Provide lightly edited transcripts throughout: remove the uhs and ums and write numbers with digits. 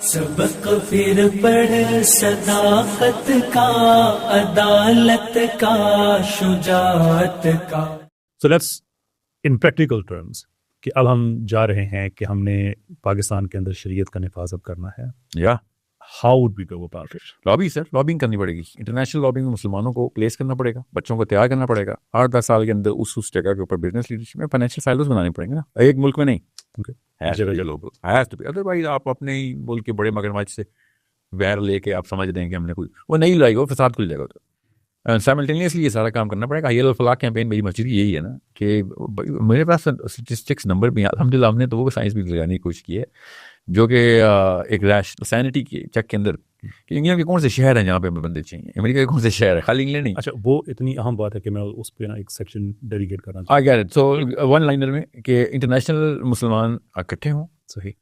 سبق پھر پڑھ صداقت کا، عدالت کا، شجاعت کا. So let's in practical terms کہ اب ہم جا رہے ہیں کہ ہم نے پاکستان کے اندر شریعت کا نفاذ اب کرنا ہے. یا How would we go about it? Lobby sir, lobbying کرنی پڑے گی. انٹرنیشنل لابنگ میں مسلمانوں کو پلیس کرنا پڑے گا، بچوں کو تیار کرنا پڑے گا. 8-10 سال کے اندر اس جگہ کے اوپر بزنس لیڈرشپ میں فائنینشیل سائلوز بنانے پڑیں گے نا، ایک ملک میں نہیں. ادروائز آپ اپنے ہی ملک کے بڑے مگرمچھ سے ویر لے کے آپ سمجھ دیں کہ ہم نے کوئی وہ نہیں لائے گا، فساد کھل جائے گا. سائملٹینیسلی یہ سارا کام کرنا پڑے گا. حی الفلاح کیمپین میری مسجد یہی ہے نا کہ میرے پاس اسٹیٹسٹکس نمبر بھی ہیں الحمد للہ. ہم نے تو وہ سائنس بھی لگانے کی کوشش کی ہے جو کہ ایک سینٹی کے چیک کے اندر کہ انگلینڈ کے کون سے شہر ہیں جہاں پہ بندے چاہیے، امریکہ کے کون سے شہر ہے، خالی انگلینڈ نہیں. اچھا وہ اتنی اہم بات ہے کہ میں اس پہ نا ایک سیکشن ڈیڈیکیٹ کرنا آ گیا. سو ون لائنر میں کہ انٹرنیشنل مسلمان اکٹھے ہوں، صحیح،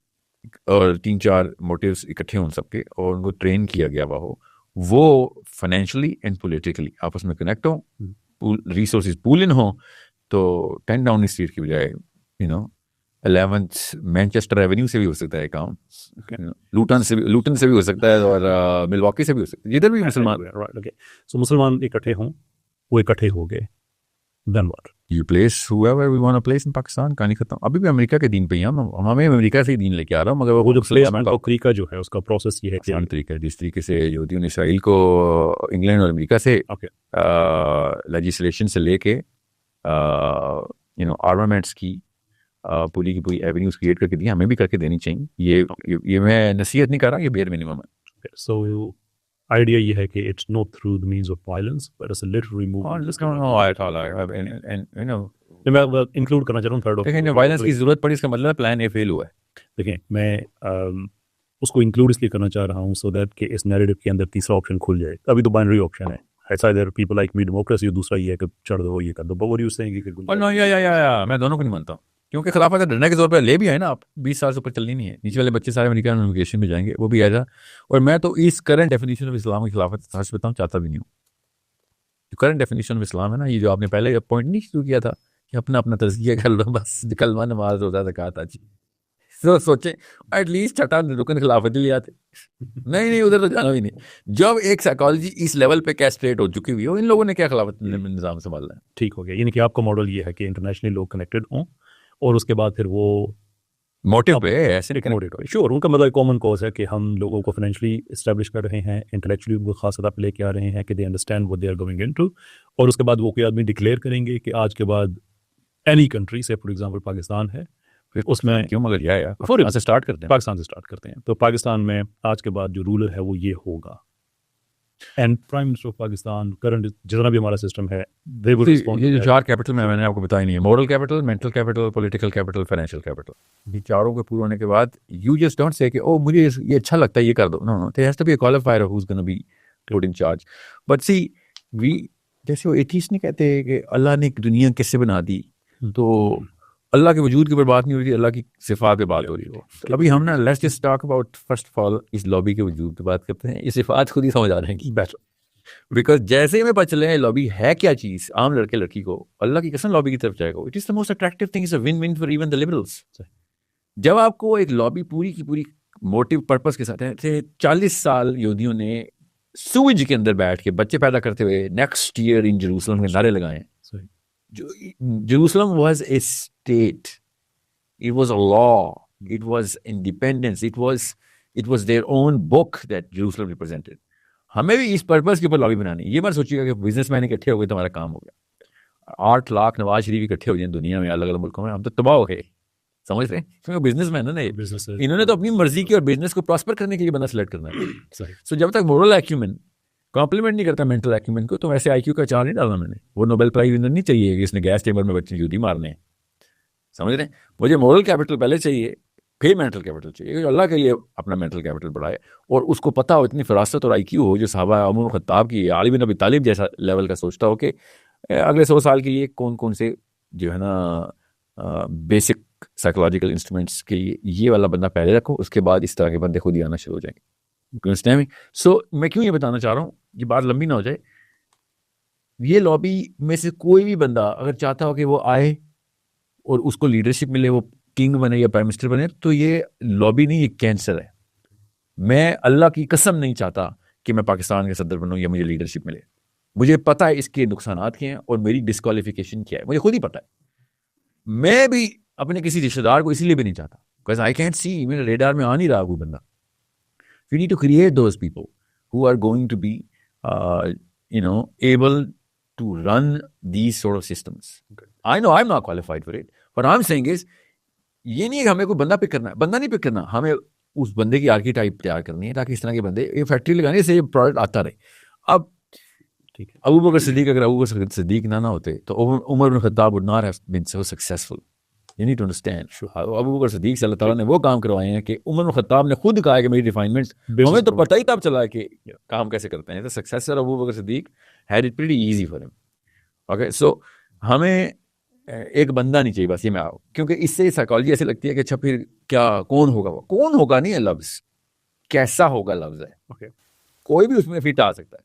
اور 3-4 موٹیوز اکٹھے ہوں سب کے، اور ان کو ٹرین کیا گیا ہوا ہو، وہ فائنینشلی اینڈ پولیٹیکلی آپس میں کنیکٹ ہوں، ریسورسز پول ان ہوں. تو 10 ڈاؤن اسٹریٹ کی بجائے 11 مینچسٹر ایونیو سے بھی ہو سکتا ہے کام، لوٹن سے بھی ہو سکتا ہے، اور ملواکی سے بھی ہو سکتا ہے، جدھر بھی مسلمان. سو مسلمان اکٹھے ہوں، وہ اکٹھے ہو گئے، then what? You place whoever we want to place in Pakistan. کہانی ختم. ابھی بھی امریکہ کے دین پہ ہی ہمیں امریکہ سے ہی دین لے کے آ رہا ہوں، مگر وہ جو پلیسمنٹ اور طریقہ جو ہے اس کا پروسیس یہ ہے کہ طریقہ جس طریقے سے یہودیوں نے اسرائیل کو انگلینڈ اور امریکہ سے لیجسلیشن سے لے کے آرمامنٹس کی پوری کی پوری ایونیوز کریٹ کر کے دی، ہمیں بھی کر کے دینی چاہیے. یہ میں نصیحت نہیں کر رہا، یہ بیئر منیمم ہے. سو آئیڈیا یہ ہے کہ it's not through the means of violence but it's a literal movement. میں انکلوڈ کرنا چاہ رہا ہوں تھرڈ دیکھیں وائلنس کی ضرورت پڑی، اس کا مطلب پلان اے فیل ہوا ہے. دیکھیں میں اس کو انکلوڈ اس لیے کرنا چاہ رہا ہوں سو دیٹ کہ اس نیریٹو کے اندر تیسرا آپشن کھل جائے. ابھی تو بائنری آپشن ہے، it's either people like me democracy, اور دوسرا یہ ہے کہ چڑھ دو یہ کر دو. بٹ what you saying کہ میں دونوں کو نہیں مانتا ہوں، کیونکہ خلافت ڈرنے کے طور پہ لے بھی آئے نا آپ، 20 سال سے اوپر چلنی نہیں ہے. نیچے والے بچے سارے امریکہ انویگیشن میں جائیں گے، وہ بھی آئے گا. اور میں تو اس کرنٹ ڈیفینیشن آف اسلام کی خلافت سچ بتاؤں چاہتا بھی نہیں ہوں. جو کرنٹ ڈیفینیشن آف اسلام ہے نا، یہ جو آپ نے پہلے پوائنٹ نہیں شروع کیا تھا کہ اپنا اپنا تزکیہ کر لو، بس کلمہ نماز روزہ زکوٰۃ حج. تو سوچیں ایٹ لیسٹ چھٹا رکن خلافت ہی لے آتے. نہیں ادھر تو جانا بھی نہیں. جب ایک سائیکالوجی اس لیول پہ کیسٹریٹ ہو چکی ہوئی ہو، ان لوگوں نے کیا خلافت نظام سنبھالنا ہے؟ ٹھیک ہو گیا. یعنی کہ آپ کا ماڈل یہ ہے کہ انٹرنیشنلی لوگ کنیکٹڈ ہوں، اور اس کے بعد پھر وہ موٹیو پہ ایسے شور ان کا مطلب کامن کوز ہے کہ ہم لوگوں کو فائنینشلی اسٹیبلش کر رہے ہیں، انٹلیکچولی ان کو خاص سطح پہ لے کے آ رہے ہیں کہ they understand what they are going into. اور اس کے بعد وہ کوئی آدمی ڈکلیئر کریں گے کہ آج کے بعد اینی کنٹری سے فار ایگزامپل پاکستان ہے، اس میں کیوں مگر پاکستان سے اسٹارٹ کرتے ہیں. تو پاکستان میں آج کے بعد جو رولر ہے وہ یہ ہوگا، and prime minister of Pakistan current جتنا بھی ہمارا سسٹم ہے یہ جو 4 کیپٹل میں نے آپ کو بتایا نہیں ہے، moral capital, mental capital, political capital, financial capital. یہ چاروں کے پورے ہونے کے بعد یو جسٹ ڈونٹ سے کہ او مجھے یہ اچھا لگتا ہے یہ کر دو. No there has to be a qualifier who is gonna be put in charge. But see we جیسے وہ ایتھیسٹ نہیں کہتے کہ اللہ نے ایک دنیا کیسے بنا دی، تو اللہ کے وجود کے اوپر بات نہیں ہو رہی، اللہ کی صفات پہ بات ہو رہی ہے. ابھی ہم نا let's just talk about first of all اس لابی کے وجود پہ بات کرتے ہیں. یہ صفات خود ہی سمجھ آ رہے ہیں کہ بیٹر، بیکاز جیسے ہمیں پتہ چلے لابی ہے کیا چیز، عام لڑکے لڑکی کو اللہ کی قسم لابی کی طرف جائے گا. It is the most attractive thing, is a one one for even the liberals. جب آپ کو ایک لابی پوری کی پوری موٹیو پرپز کے ساتھ ہے، 40 سال یہودیوں نے سوئج کے اندر بیٹھ کے بچے پیدا کرتے ہوئے نیکسٹ ایئر ان جیروسلم کے نعرے لگائے ہیں. Jerusalem was a state, it was a law, it was independence, it was their own book that Jerusalem represented. ہمیں بھی اس پرپز کے اوپر لابی بنانی. یہ مت سوچیے گا کہ بزنس مین اکٹھے ہو گئے تو ہمارا کام ہو گیا. 8 لاکھ نواز شریف اکٹھے ہو جائیں دنیا میں الگ الگ ملکوں میں، ہم تو تباہ ہو گئے. سمجھ رہے ہیں؟ کیونکہ بزنس مین ہے نا، انہوں نے تو اپنی مرضی کی اور بزنس کو پراسپر کرنے کے لیے بندہ سلیکٹ کرنا ہے. سو جب تک مورل ایکیومن کمپلیمنٹ نہیں کرتا مینٹل ایکیومن کو، تو ویسے آئی کیو کا چار نہیں ڈالنا میں نے. وہ نوبل پرائز ونر نہیں چاہیے کہ اس نے گیس چیمبر میں بچے یہودی مارنے ہیں. سمجھ رہے ہیں؟ مجھے مورل کیپٹل پہلے چاہیے، پھر مینٹل کیپٹل چاہیے. اللہ کے لیے اپنا مینٹل کیپٹل بڑھائے، اور اس کو پتہ ہو، اتنی فراست اور آئی کیو ہو جو صحابہ عمر خطاب کی، علی بن ابی طالب جیسا لیول کا سوچتا ہو کہ اگلے 100 سال کے لیے کون کون سے جو ہے نا بیسک سائیکولوجیکل انسٹرومنٹس کے لیے یہ والا بندہ پہلے رکھو، اس کے بعد اس طرح کے بندے خود ہی آنا شروع ہو جائیں گے. سو میں کیوں یہ بتانا چاہ رہا ہوں، یہ بات لمبی نہ ہو جائے. یہ لابی میں سے کوئی بھی بندہ اگر چاہتا ہو کہ وہ آئے اور اس کو لیڈرشپ ملے، وہ کنگ بنے یا پرائم منسٹر بنے، تو یہ لابی نہیں، یہ کینسر ہے. میں اللہ کی قسم نہیں چاہتا کہ میں پاکستان کا صدر بنوں یا مجھے لیڈرشپ ملے. مجھے پتہ ہے اس کے نقصانات کیا ہیں اور میری ڈسکوالیفیکیشن کیا ہے, مجھے خود ہی پتہ ہے. میں بھی اپنے کسی رشتہ دار کو اسی لیے بھی نہیں چاہتا, because I can't see, میرے ریڈار میں آ نہیں رہا کوئی بندہ. We need to create those people who are going to be able to run these sort of systems. I know I'm not qualified for it. What I'm saying is, یہ نہیں ہے کہ ہمیں کوئی بندہ پک کرنا ہے, بندہ نہیں پک کرنا, ہمیں اس بندے کی آرکیٹائپ تیار کرنی ہے تاکہ اس طرح کے بندے یہ فیکٹری لگانے سے یہ پروڈکٹ آتا رہے. اب ٹھیک ہے, ابو بکر صدیق, اگر ابو بکر صدیق نہ ہوتے تو عمر بن خطاب would not have been so successful. You need to understand. Abu Bakr صدیق سے اللہ تعالیٰ نے وہ کام کروائے ہیں کہ عمر بن خطاب نے خود کہا ہے کہ میری ریفائنمنٹ, ہمیں تو پتہ ہی تب چلا ہے کہ کام کیسے کرتے ہیں. تو successor Abu Bakr Siddique had it pretty easy for him. Okay, so ہمیں ایک بندہ نہیں چاہیے بس, یہ میں آؤ, کیونکہ اس سے سائیکالوجی ایسے لگتی ہے کہ اچھا پھر کیا کون ہوگا, وہ کون ہوگا نہیں ہے لفظ, کیسا ہوگا لفظ ہے. Okay. کوئی بھی اس میں فٹ آ سکتا ہے.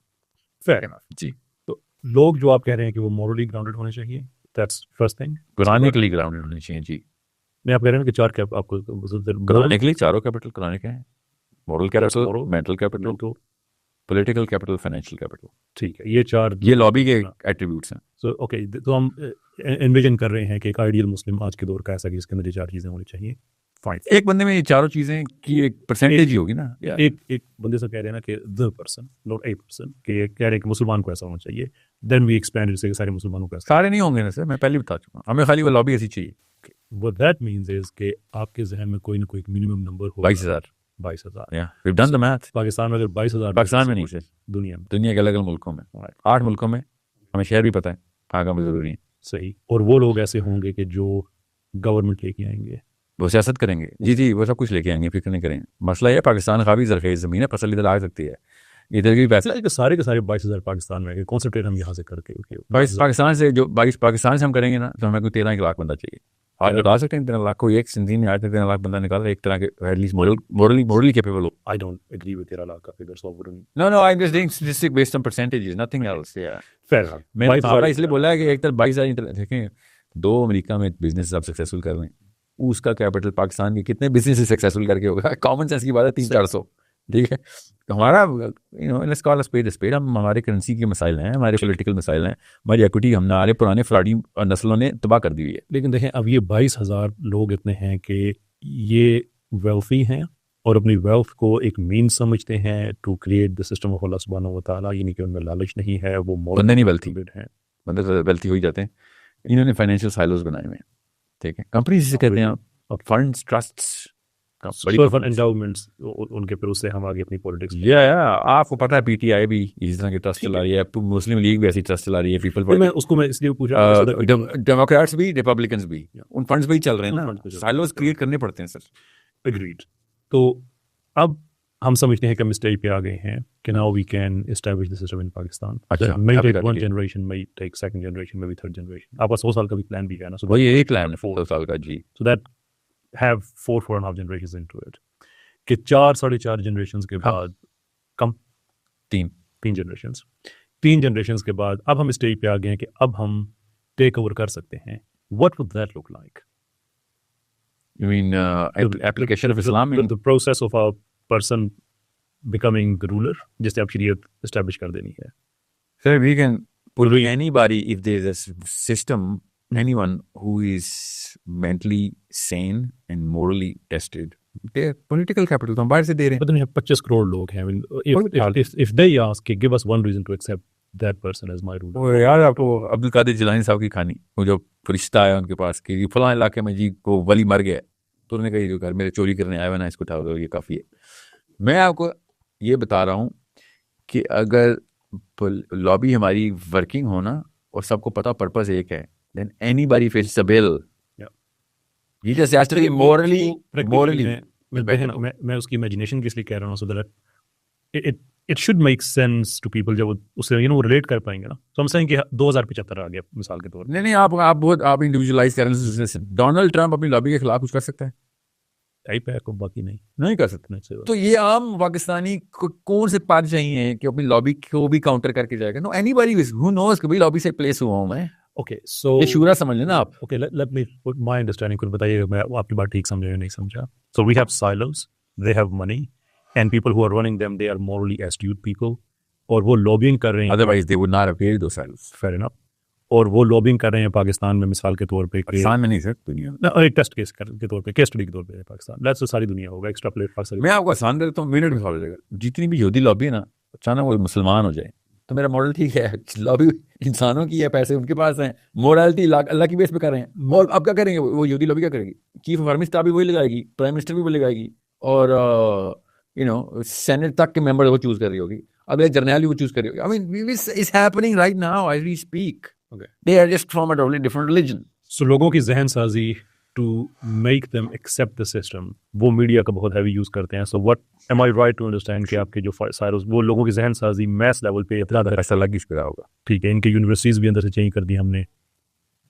Fair enough. جی, تو لوگ جو آپ کہہ رہے ہیں کہ وہ مورلی گراؤنڈڈ ہونے چاہیے, that's first thing. قرآنکلی گراؤنڈڈ ہونے چاہیے. جی, میں آپ کہہ رہے ہیں کہ چار کیپ آپ کو قرآنکلی چاروں کیپٹل قرآنک ہیں, moral capital, mental capital, political capital, financial capital. ٹھیک ہے, یہ چار یہ لابی کے ایٹریبیوٹس ہیں. سو اوکے, تو ہم انویژن کر رہے ہیں کہ ایک آئیڈیل مسلم آج کے دور کا ایسا کہ اس کے اندر یہ چار چیزیں ہونی چاہیے. فائن, ایک بندے میں یہ چاروں چیزیں کی ایک پرسنٹیج ہی ہوگی نا. ایک بندے سے کہہ رہے ہیں نا کہ the person, not a person, کہ کہہ رہے ہیں کہ مسلمان کو ایسا ہونا چاہیے. دین وی ایکسپینڈ سے کہ سارے مسلمانوں کو ایسا. سارے نہیں ہوں گے نا سر, میں پہلے بتا چکا ہوں, ہمیں خالی وہ لابی ایسی چاہیے. What that means is کہ آپ کے ذہن میں کوئی نہ کوئی minimum number who. 22,000. 22,000. Yeah, we've done the math. Pakistan میں اگر 22,000, پاکستان میں نہیں سر, دنیا میں, دنیا کے الگ الگ ملکوں میں 8 ملکوں میں, ہمیں شہر بھی پتہ ہے کہاں کہاں ضروری ہے. صحیح. اور وہ لوگ ایسے ہوں گے کہ جو گورنمنٹ لے کے آئیں گے, وہ سیاست کریں گے. جی جی, وہ سب کچھ لے کے آئیں گے, فکر نہیں کریں. مسئلہ یہ پاکستان کافی زرخیز زمین ہے, فصل ادھر آ سکتی ہے, ادھر بھی پیسے سارے کے سارے 22,000 پاکستان میں کانسنٹریٹ ہم یہاں سے کر کے. پاکستان سے جو 22 پاکستان سے ہم کریں گے نا, تو ہمیں کوئی 13 لاکھ بندہ چاہیے. آج بتا سکتے ہیں 13 لاکھ کو ایک زندگی میں, آج تک 13 لاکھ بندہ نکالا ایک طرح کے ایٹ لیسٹ مورلی کیپیبل ہو. I don't agree with 13 lakh کا figure, so I wouldn't. No, I'm just doing statistic based on percentages, nothing else. Yeah. Fair enough. میں نے اس لیے بولا ہے کہ ایک طرف 22,000 دیکھیں, 2 امریکہ میں بزنس آپ سکسیسفل کر رہے ہیں, اس کا کیپٹل پاکستان کے کتنے بزنس سکسیسفل کر کے ہوگا. کامن سینس کی بات ہے 300-400. ٹھیک ہے, ہمارا let's call a spade a spade, ہم ہمارے کرنسی کے مسائل ہیں, ہمارے پولیٹیکل مسائل ہیں, ہماری ایکوٹی ہمارے پرانے فراڈی نسلوں نے تباہ کر دی ہوئی ہے. لیکن دیکھیں اب یہ 22,000 لوگ اتنے ہیں کہ یہ ویلتھی ہیں اور اپنی ویلتھ کو ایک مینس سمجھتے ہیں to create the system of اللہ سبحانہ و تعالیٰ. یعنی کہ ان میں لالچ نہیں ہے, وہ بندے نہیں ویلتھی ہیں, بندے ویلتھی ہو ہی جاتے ہیں. انہوں نے فائنینشیل سائلوز بنائے ہوئے ہیں. ٹھیک ہے, کمپنیز سے کہتے ہیں فنڈس, ٹرسٹس, انڈاؤمنٹس, ان کے پھر اس سے ہم آگے اپنی پولیٹکس. آپ کو پتہ ہے پی ٹی آئی بھی اسی طرح کی ٹرسٹ چلا رہی ہے, مسلم لیگ بھی ایسی ٹرسٹ چلا رہی ہے, پیپل میں اس کو میں اس لیے پوچھا, ڈیموکریٹس بھی ریپبلکنس بھی ان فنڈس پہ ہی چل رہے ہیں نا, سائلوز کریٹ کرنے پڑتے ہیں سر. اگریڈ. تو اب ہم سمجھتے ہیں کہ ہم اسٹیج پہ آ گئے ہیں کہ now we can establish the system in Pakistan. may take one generation, may take second generation, maybe third generation. آپ کا 100 سال کا بھی پلان بھی ہے نا, وہی ایک پلان ہے 4 سال کا. جی, so that have 4.5 generations into it, کہ 4-4.5 generations کے بعد کم 3 generations کے بعد اب ہم اسٹیج پہ آ گئے ہیں کہ اب ہم ٹیک اوور کر سکتے ہیں. What would that look like? You mean application of Islam? The process of a person becoming the ruler, جس سے آپ شریعت اسٹیبلش کر دینی ہے. Sir, we can pull anybody if there is a system, anyone who is mentally sane and morally tested. Their political capital تو ہم باہر سے دے رہے ہیں. But then you have 25 crore لوگ ہیں. If they ask, give us one reason to accept that person as my ruler. وہ یار آپ کو عبد القادر جیلانی صاحب کی کہانی, وہ جو فرشتہ آیا ان کے پاس کہ فلاں علاقے میں جی کو ولی مر گیا, تو انہوں نے کہا جو گھر میرے چوری کرنے آیا ہوا نا, اس کو اٹھاؤ, یہ کافی ہے. میں آپ کو یہ بتا رہا ہوں کہ اگر لابی ہماری ورکنگ ہونا اور سب کو پتا پرپز ایک ہے, then anybody faces a bill. یہ جیسے آج تک morally میں اس کی امیجنیشن کی اس لیے کہہ رہا ہوں, so that it should make sense to people جب اس سے وہ ریلیٹ کر پائیں گے نا. تو ہم سہیں کہ 2075 آ گیا مثال کے طور. نہیں آپ انڈیویجولائز کر رہے ہیں. ڈونلڈ ٹرمپ اپنی لابی کے خلاف کچھ کر سکتا ہے؟ ٹائپ ہے کو باقی نہیں کر سکتا. تو یہ عام پاکستانی کون سے پار چاہیے کہ اپنی لابی کو بھی کاؤنٹر کر کے جائے گا؟ نو اینی باڈی ہو نوز کہ لابی سے پلیس ہوا ہوں میں. اوکے, سو یہ شورا سمجھ لیں نا آپ. Okay, let me put my understanding. کچھ بتائیے گا میں آپ کی بات ٹھیک سمجھا یا نہیں سمجھا. So we have silos, they have money, and people who are running them, they are morally astute people, اور وہ lobbying کر رہے ہیں. Otherwise they would not have paid those salaries. Fair enough. اور وہ lobbying کر رہے ہیں پاکستان میں مثال کے طور پہ, پاکستان میں نہیں سر, دنیا میں. ایک ٹیسٹ کیس کے طور پہ, کیس اسٹڈی کے طور پہ پاکستان, لیٹس ساری دنیا ہوگا, ایکسٹراپلیٹ پاکستان. میں آپ کو آسان دیتا ہوں, منٹ میں سوال ہو جائے گا. جتنی بھی یہودی لابی ہے نا, اچانک وہ مسلمان ہو جائے تو میرا ماڈل ٹھیک ہے, لابی انسانوں کی ہے, پیسے ان کے پاس ہیں, مورالٹی اللہ کی بیس پہ کر رہے ہیں. اب کیا کریں گے وہ یہودی لابی, کیا کرے گی؟ چیف آف آرمی اسٹاف بھی وہی لگائے گی, پرائم منسٹر بھی وہی لگائے گی, اور سینٹ تک کے ممبر وہ چوز کر رہی ہوگی, اگلے جرنیل بھی وہ چوز کر رہی ہوگی. I mean, it's happening right now as we speak. Okay. They are just from a totally different religion. So لوگوں کی ذہن سازی to make them accept the system, وہ میڈیا کا بہت ہیوی یوز کرتے ہیں. So what am I right to understand کہ آپ کے جو سائرس, وہ لوگوں کی ذہن سازی میس لیول پہ زیادہ ایسا لگ اس پہ رہا ہوگا. ٹھیک ہے, ان کے یونیورسٹیز بھی اندر سے چینج کر دی ہم نے,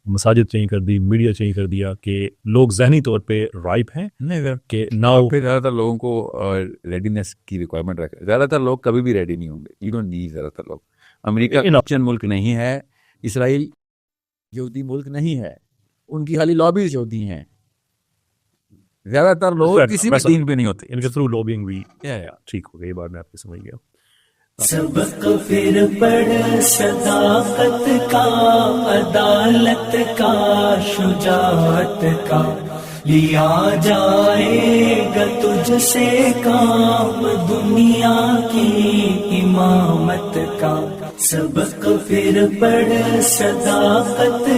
مساجد چینج کر دی, میڈیا چینج کر دیا, کہ لوگ ذہنی طور پہ رائپ ہیں کہ ناؤ. پھر زیادہ تر لوگوں کو ریڈینس کی ریکوائرمنٹ رکھے. زیادہ تر لوگ کبھی بھی ریڈی نہیں ہوں گے. You don't need. زیادہ تر لوگ, امریکہ کرسچن ملک نہیں ہے, اسرائیل یہودی ملک نہیں ہے, ان کی خالی لابیز یہودی ہیں. زیادہ تر لوگ کسی بھی دین پہ نہیں ہوتے. ان کے تھرو لوبنگ بھی ٹھیک ہو گئی, یہ بات میں آپ کی سمجھ گیا. سبق پھر پڑھ صداقت کا, عدالت کا, شجاعت کا, لیا جائے گا تجھ سے کام دنیا کی امامت کا. سبق پھر پڑھ صداقت